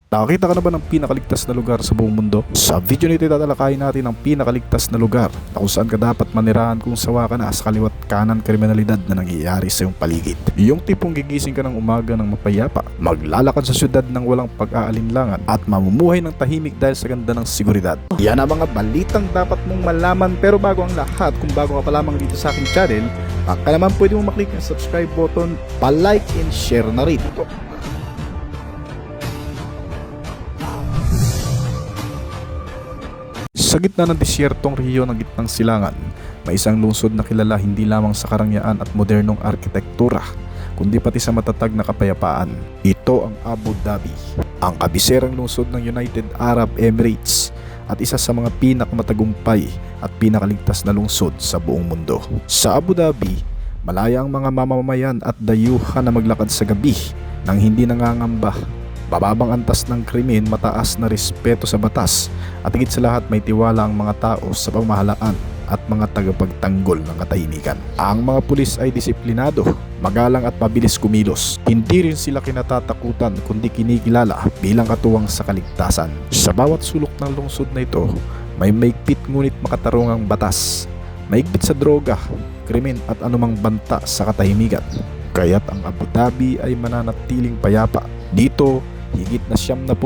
Nakakita ka na ba ng pinakaligtas na lugar sa buong mundo? Sa video nito tatalakayin natin ang pinakaligtas na lugar na kung saan ka dapat manirahan kung sawa ka na sa kaliwat kanan kriminalidad na nangyayari sa iyong paligid. Yung tipong gigising ka ng umaga ng mapayapa, maglalakad sa syudad ng walang pag-aalinlangan at mamumuhay ng tahimik dahil sa ganda ng seguridad. Yan ang mga balitang dapat mong malaman, pero bago ang lahat, kung bago ka pa lamang dito sa aking channel, baka naman pwede mong maklik ang subscribe button, pa-like and share na rin. Sa gitna ng disyertong rehiyon ng gitnang silangan, may isang lungsod na kilala hindi lamang sa karangyaan at modernong arkitektura, kundi pati sa matatag na kapayapaan. Ito ang Abu Dhabi, ang kabiserang lungsod ng United Arab Emirates at isa sa mga pinakamatagumpay at pinakaligtas na lungsod sa buong mundo. Sa Abu Dhabi, malaya ang mga mamamayan at dayuhan na maglakad sa gabi nang hindi nangangamba. Bababang antas ng krimen, mataas na respeto sa batas, at higit sa lahat may tiwala ang mga tao sa pamahalaan at mga tagapagtanggol ng katahimikan. Ang mga pulis ay disiplinado, magalang at mabilis kumilos. Hindi rin sila kinatatakutan kundi kinikilala bilang katuwang sa kaligtasan. Sa bawat sulok ng lungsod na ito, may maigpit ngunit makatarungang batas. Maigpit sa droga, krimen at anumang banta sa katahimikan. Kaya't ang Abu Dhabi ay mananatiling payapa. Dito, higit na 70%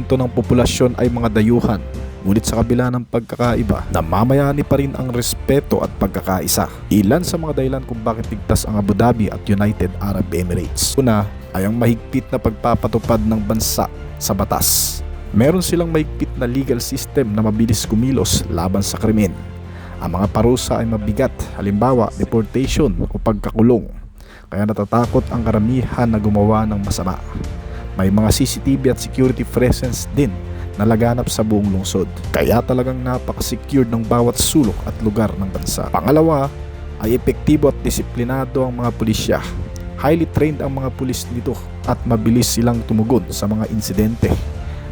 ng populasyon ay mga dayuhan, ngunit sa kabila ng pagkakaiba, namamayani pa rin ang respeto at pagkakaisa. Ilan sa mga dahilan kung bakit ligtas ang Abu Dhabi at United Arab Emirates. Una ay ang mahigpit na pagpapatupad ng bansa sa batas. Meron silang mahigpit na legal system na mabilis kumilos laban sa krimen. Ang mga parusa ay mabigat, halimbawa deportation o pagkakulong, kaya natatakot ang karamihan na gumawa ng masama. May mga CCTV at security presence din na laganap sa buong lungsod, kaya talagang napaka-secured ng bawat sulok at lugar ng bansa. Pangalawa ay epektibo at disiplinado ang mga pulisya. Highly trained ang mga pulis nito at mabilis silang tumugon sa mga insidente.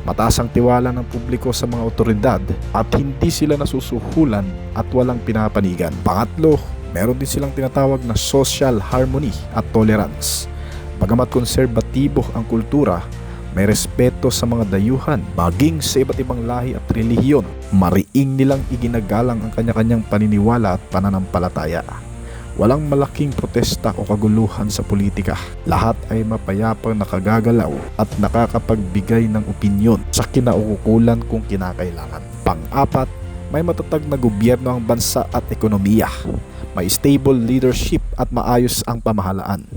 Mataas ang tiwala ng publiko sa mga otoridad at hindi sila nasusuhulan at walang pinapanigan. Pangatlo, meron din silang tinatawag na social harmony at tolerance. Bagamat konserbatibo ang kultura, may respeto sa mga dayuhan, maging sa iba't ibang lahi at relihiyon. Mariing nilang iginagalang ang kanya-kanyang paniniwala at pananampalataya. Walang malaking protesta o kaguluhan sa politika. Lahat ay mapayapang nakagagalaw at nakakapagbigay ng opinyon sa kinaukulan kung kinakailangan. Pang-apat, may matatag na gobyerno ang bansa at ekonomiya. May stable leadership at maayos ang pamahalaan.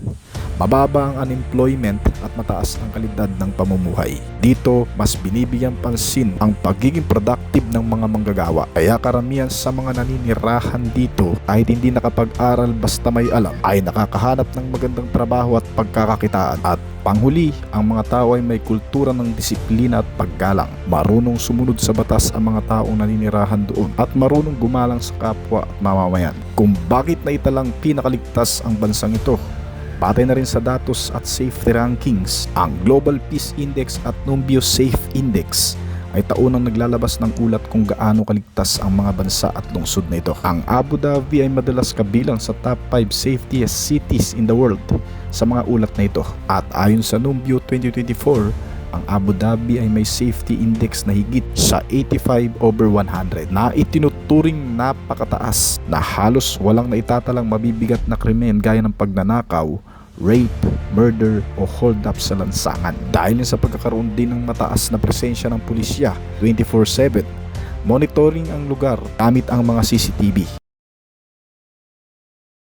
Mababa ang unemployment at mataas ang kalidad ng pamumuhay. Dito, mas binibigyang pansin ang pagiging productive ng mga manggagawa. Kaya karamihan sa mga naninirahan dito, kahit hindi nakapag-aral basta may alam, ay nakakahanap ng magandang trabaho at pagkakakitaan. At panghuli, ang mga tao ay may kultura ng disiplina at paggalang. Marunong sumunod sa batas ang mga taong naninirahan doon at marunong gumalang sa kapwa at mamamayan. Kung bakit naitalang pinakaligtas ang bansang ito, batay na rin sa datos at safety rankings, ang Global Peace Index at Numbeo Safe Index ay taunang naglalabas ng ulat kung gaano kaligtas ang mga bansa at lungsod na ito. Ang Abu Dhabi ay madalas kabilang sa top 5 safetiest cities in the world sa mga ulat na ito. At ayon sa Numbeo 2024, ang Abu Dhabi ay may safety index na higit sa 85/100 na itinuturing napakataas, na halos walang naitatalang mabibigat na krimen gaya ng pagnanakaw, rape, murder o hold up sa lansangan. Dahil sa pagkakaroon din ng mataas na presensya ng pulisya 24/7, monitoring ang lugar gamit ang mga CCTV